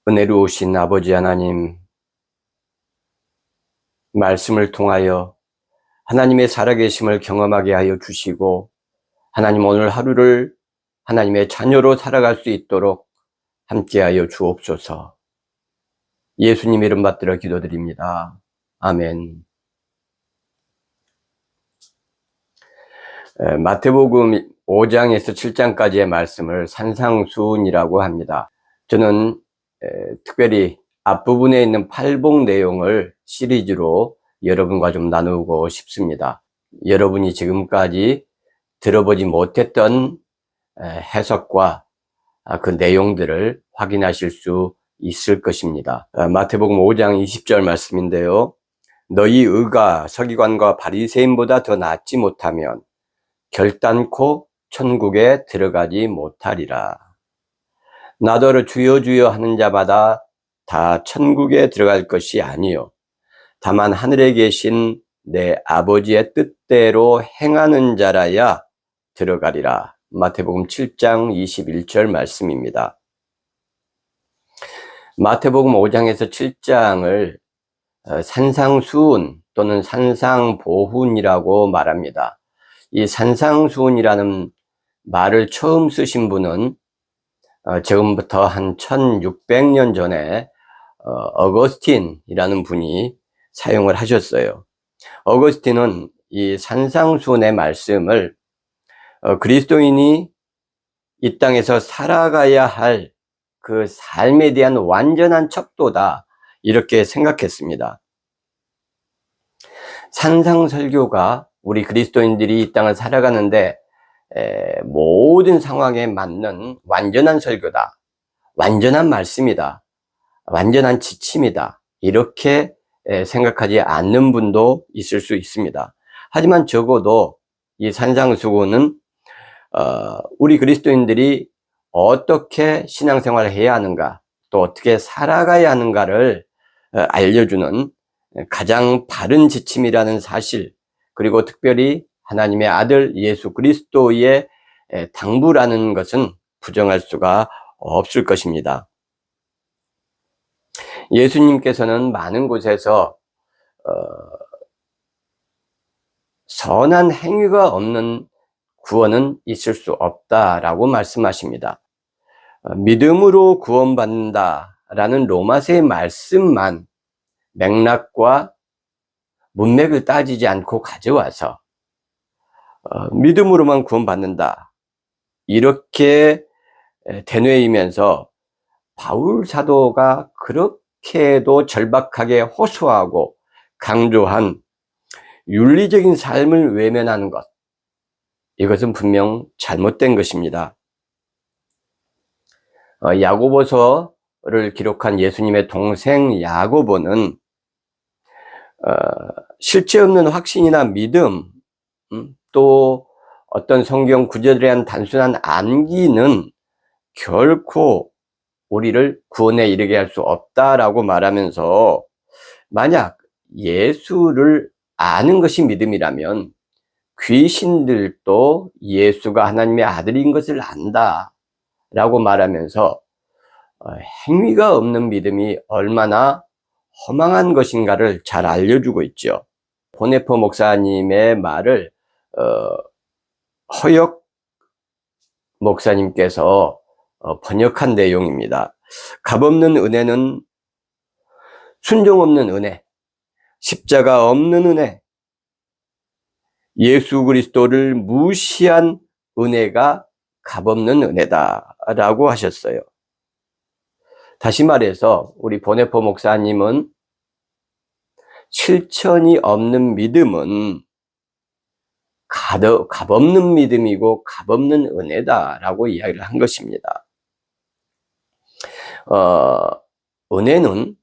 은혜로우신 아버지 하나님, 말씀을 통하여 하나님의 살아계심을 경험하게 하여 주시고, 하나님 오늘 하루를 하나님의 자녀로 살아갈 수 있도록 함께하여 주옵소서. 예수님 이름 받들어 기도드립니다. 아멘. 마태복음 5장에서 7장까지의 말씀을 산상수훈이라고 합니다. 저는 특별히 앞부분에 있는 팔복 내용을 시리즈로 여러분과 좀 나누고 싶습니다. 여러분이 지금까지 들어보지 못했던 해석과 그 내용들을 확인하실 수 있을 것입니다. 마태복음 5장 20절 말씀인데요. 너희 의가 서기관과 바리새인보다 더 낫지 못하면 결단코 천국에 들어가지 못하리라. 나더러 주여 주여 하는 자마다 다 천국에 들어갈 것이 아니요 다만 하늘에 계신 내 아버지의 뜻대로 행하는 자라야 들어가리라. 마태복음 7장 21절 말씀입니다. 마태복음 5장에서 7장을 산상수훈 또는 산상보훈이라고 말합니다. 이 산상수훈이라는 말을 처음 쓰신 분은 지금부터 한 1600년 전에 어거스틴이라는 분이 사용을 하셨어요. 어거스틴은 이 산상수훈의 말씀을 그리스도인이 이 땅에서 살아가야 할 그 삶에 대한 완전한 척도다, 이렇게 생각했습니다. 산상설교가 우리 그리스도인들이 이 땅을 살아가는데 모든 상황에 맞는 완전한 설교다, 완전한 말씀이다, 완전한 지침이다, 이렇게 생각하지 않는 분도 있을 수 있습니다. 하지만 적어도 이 산상수훈은 우리 그리스도인들이 어떻게 신앙생활을 해야 하는가, 또 어떻게 살아가야 하는가를 알려주는 가장 바른 지침이라는 사실, 그리고 특별히 하나님의 아들 예수 그리스도의 당부라는 것은 부정할 수가 없을 것입니다. 예수님께서는 많은 곳에서 선한 행위가 없는 구원은 있을 수 없다라고 말씀하십니다. 믿음으로 구원받는다라는 로마서의 말씀만 맥락과 문맥을 따지지 않고 가져와서 믿음으로만 구원받는다, 이렇게 되뇌이면서 바울 사도가 그렇게도 절박하게 호소하고 강조한 윤리적인 삶을 외면하는 것, 이것은 분명 잘못된 것입니다. 야고보서를 기록한 예수님의 동생 야고보는 실체 없는 확신이나 믿음, 또 어떤 성경 구절에 대한 단순한 암기는 결코 우리를 구원에 이르게 할 수 없다라고 말하면서, 만약 예수를 아는 것이 믿음이라면 귀신들도 예수가 하나님의 아들인 것을 안다 라고 말하면서 행위가 없는 믿음이 얼마나 허망한 것인가를 잘 알려주고 있죠. 보네포 목사님의 말을 허역 목사님께서 번역한 내용입니다. 값없는 은혜는 순종 없는 은혜, 십자가 없는 은혜, 예수 그리스도를 무시한 은혜가 값없는 은혜다 라고 하셨어요. 다시 말해서 우리 보네포 목사님은 실천이 없는 믿음은 값없는 믿음이고 값없는 은혜다라고 이야기를 한 것입니다. 은혜는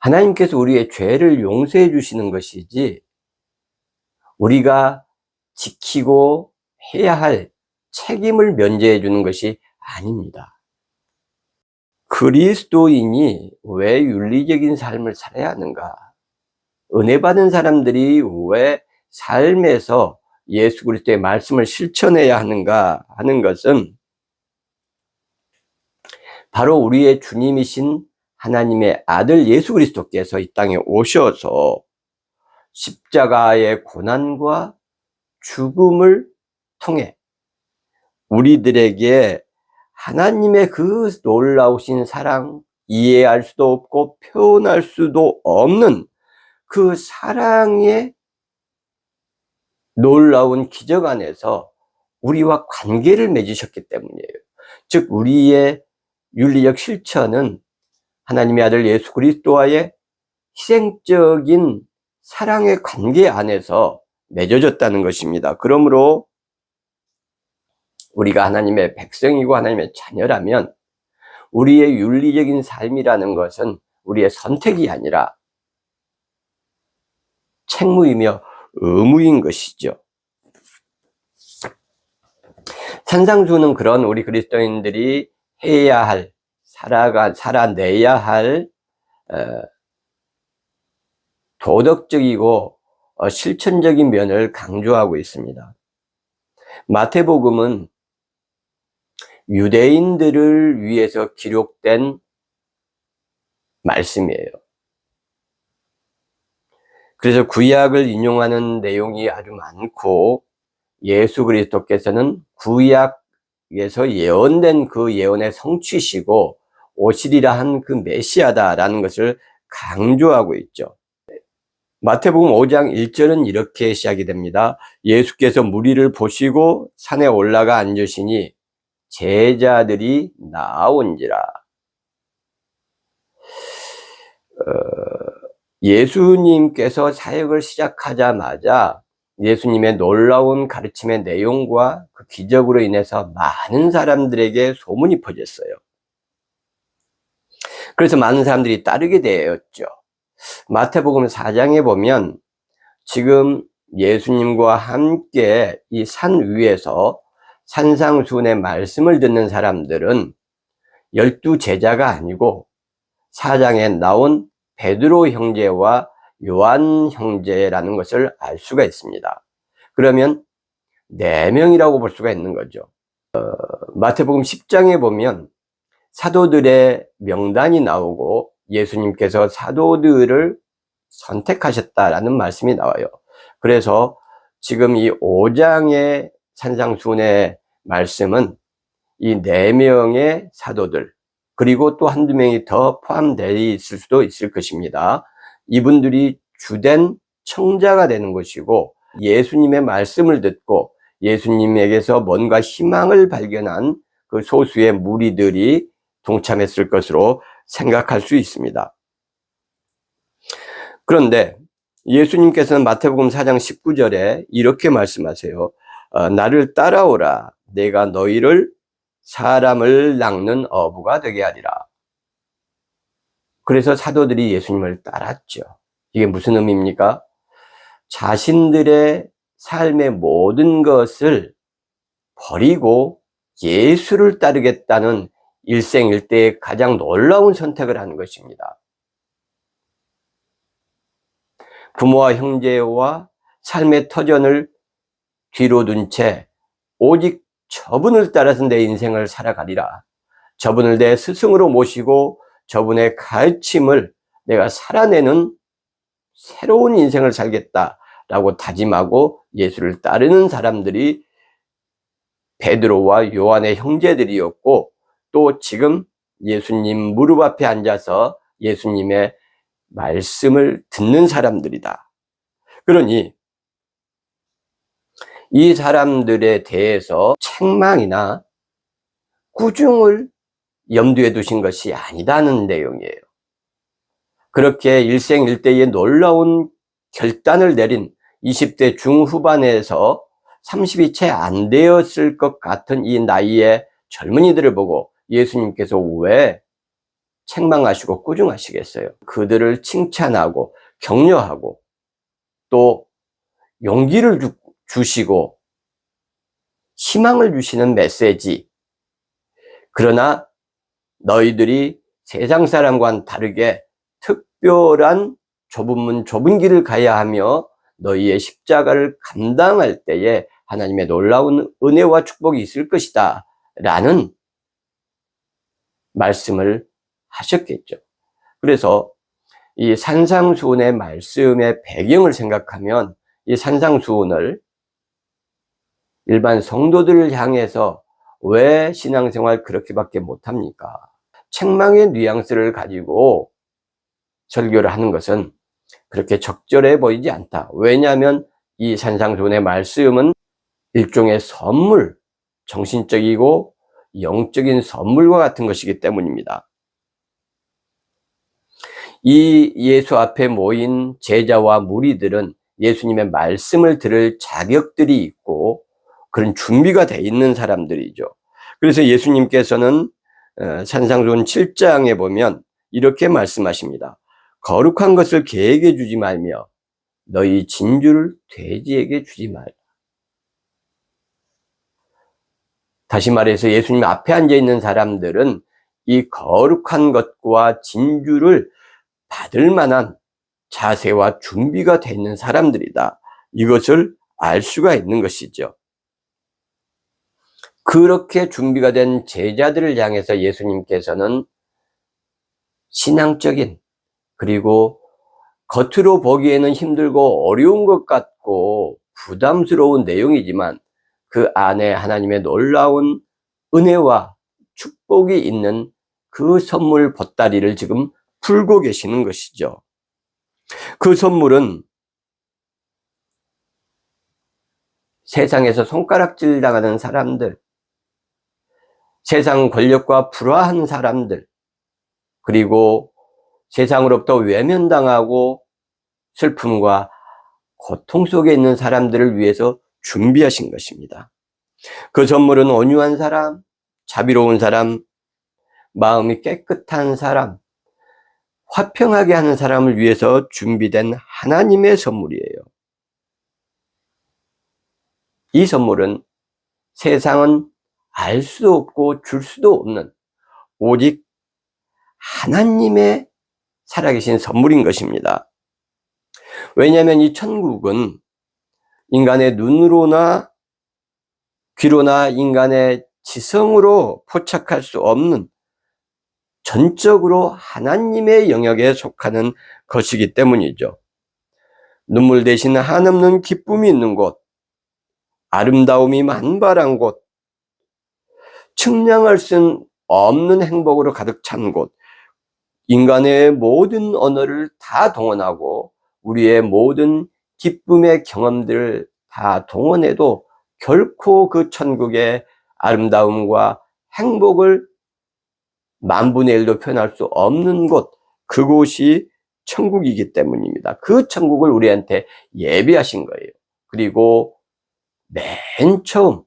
하나님께서 우리의 죄를 용서해 주시는 것이지 우리가 지키고 해야 할 책임을 면제해 주는 것이 아닙니다. 그리스도인이 왜 윤리적인 삶을 살아야 하는가? 은혜 받은 사람들이 왜 삶에서 예수 그리스도의 말씀을 실천해야 하는가 하는 것은 바로 우리의 주님이신 하나님의 아들 예수 그리스도께서 이 땅에 오셔서 십자가의 고난과 죽음을 통해 우리들에게 하나님의 그 놀라우신 사랑, 이해할 수도 없고 표현할 수도 없는 그 사랑의 놀라운 기적 안에서 우리와 관계를 맺으셨기 때문이에요. 즉 우리의 윤리적 실천은 하나님의 아들 예수 그리스도와의 희생적인 사랑의 관계 안에서 맺어졌다는 것입니다. 그러므로 우리가 하나님의 백성이고 하나님의 자녀라면 우리의 윤리적인 삶이라는 것은 우리의 선택이 아니라 책무이며 의무인 것이죠. 산상수는 그런 우리 그리스도인들이 해야 할, 살아내야 할 도덕적이고 실천적인 면을 강조하고 있습니다. 마태복음은 유대인들을 위해서 기록된 말씀이에요. 그래서 구약을 인용하는 내용이 아주 많고 예수 그리스도께서는 구약에서 예언된 그 예언의 성취시고 오시리라 한 그 메시아다라는 것을 강조하고 있죠. 마태복음 5장 1절은 이렇게 시작이 됩니다. 예수께서 무리를 보시고 산에 올라가 앉으시니 제자들이 나온지라. 예수님께서 사역을 시작하자마자 예수님의 놀라운 가르침의 내용과 그 기적으로 인해서 많은 사람들에게 소문이 퍼졌어요. 그래서 많은 사람들이 따르게 되었죠. 마태복음 4장에 보면 지금 예수님과 함께 이 산 위에서 산상수훈의 말씀을 듣는 사람들은 12제자가 아니고 4장에 나온 베드로 형제와 요한 형제라는 것을 알 수가 있습니다. 그러면 4명이라고 볼 수가 있는 거죠. 마태복음 10장에 보면 사도들의 명단이 나오고 예수님께서 사도들을 선택하셨다라는 말씀이 나와요. 그래서 지금 이 5장의 산상수훈의 말씀은 이 4명의 사도들 그리고 또 한두 명이 더 포함되어 있을 수도 있을 것입니다. 이분들이 주된 청자가 되는 것이고 예수님의 말씀을 듣고 예수님에게서 뭔가 희망을 발견한 그 소수의 무리들이 동참했을 것으로 생각할 수 있습니다. 그런데 예수님께서는 마태복음 4장 19절에 이렇게 말씀하세요. 나를 따라오라. 내가 너희를 사람을 낚는 어부가 되게 하리라. 그래서 사도들이 예수님을 따랐죠. 이게 무슨 의미입니까? 자신들의 삶의 모든 것을 버리고 예수를 따르겠다는 일생일대의 가장 놀라운 선택을 하는 것입니다. 부모와 형제와 삶의 터전을 뒤로 둔 채 오직 저분을 따라서 내 인생을 살아가리라. 저분을 내 스승으로 모시고 저분의 가르침을 내가 살아내는 새로운 인생을 살겠다라고 다짐하고 예수를 따르는 사람들이 베드로와 요한의 형제들이었고 또 지금 예수님 무릎 앞에 앉아서 예수님의 말씀을 듣는 사람들이다. 그러니 이 사람들에 대해서 책망이나 꾸중을 염두에 두신 것이 아니다는 내용이에요. 그렇게 일생일대의 놀라운 결단을 내린 20대 중후반에서 30이 채 안 되었을 것 같은 이 나이의 젊은이들을 보고 예수님께서 왜 책망하시고 꾸중하시겠어요? 그들을 칭찬하고 격려하고 또 용기를 주시고 희망을 주시는 메시지. 그러나 너희들이 세상 사람과는 다르게 특별한 좁은 문 좁은 길을 가야 하며 너희의 십자가를 감당할 때에 하나님의 놀라운 은혜와 축복이 있을 것이다 라는 말씀을 하셨겠죠. 그래서 이 산상수훈의 말씀의 배경을 생각하면 이 산상수훈을 일반 성도들을 향해서 왜 신앙생활 그렇게밖에 못합니까? 책망의 뉘앙스를 가지고 설교를 하는 것은 그렇게 적절해 보이지 않다. 왜냐하면 이 산상수훈의 말씀은 일종의 선물, 정신적이고 영적인 선물과 같은 것이기 때문입니다. 이 예수 앞에 모인 제자와 무리들은 예수님의 말씀을 들을 자격들이 있고 그런 준비가 돼 있는 사람들이죠. 그래서 예수님께서는 산상수훈 7장에 보면 이렇게 말씀하십니다. 거룩한 것을 개에게 주지 말며 너희 진주를 돼지에게 주지 말라. 다시 말해서 예수님 앞에 앉아 있는 사람들은 이 거룩한 것과 진주를 받을 만한 자세와 준비가 돼 있는 사람들이다. 이것을 알 수가 있는 것이죠. 그렇게 준비가 된 제자들을 향해서 예수님께서는 신앙적인, 그리고 겉으로 보기에는 힘들고 어려운 것 같고 부담스러운 내용이지만 그 안에 하나님의 놀라운 은혜와 축복이 있는 그 선물 보따리를 지금 풀고 계시는 것이죠. 그 선물은 세상에서 손가락질 당하는 사람들, 세상 권력과 불화한 사람들, 그리고 세상으로부터 외면당하고 슬픔과 고통 속에 있는 사람들을 위해서 준비하신 것입니다. 그 선물은 온유한 사람, 자비로운 사람, 마음이 깨끗한 사람, 화평하게 하는 사람을 위해서 준비된 하나님의 선물이에요. 이 선물은 세상은 알 수도 없고 줄 수도 없는 오직 하나님의 살아계신 선물인 것입니다. 왜냐하면 이 천국은 인간의 눈으로나 귀로나 인간의 지성으로 포착할 수 없는 전적으로 하나님의 영역에 속하는 것이기 때문이죠. 눈물 대신 한없는 기쁨이 있는 곳, 아름다움이 만발한 곳, 측량할 수 없는 행복으로 가득 찬 곳, 인간의 모든 언어를 다 동원하고 우리의 모든 기쁨의 경험들을 다 동원해도 결코 그 천국의 아름다움과 행복을 만분의 1도 표현할 수 없는 곳, 그곳이 천국이기 때문입니다. 그 천국을 우리한테 예비하신 거예요. 그리고 맨 처음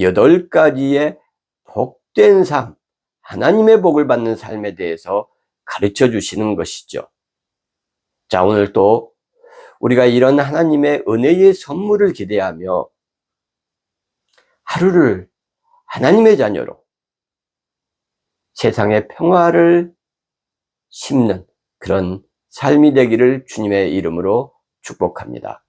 8가지의 복된 삶, 하나님의 복을 받는 삶에 대해서 가르쳐 주시는 것이죠. 자, 오늘 또 우리가 이런 하나님의 은혜의 선물을 기대하며 하루를 하나님의 자녀로 세상의 평화를 심는 그런 삶이 되기를 주님의 이름으로 축복합니다.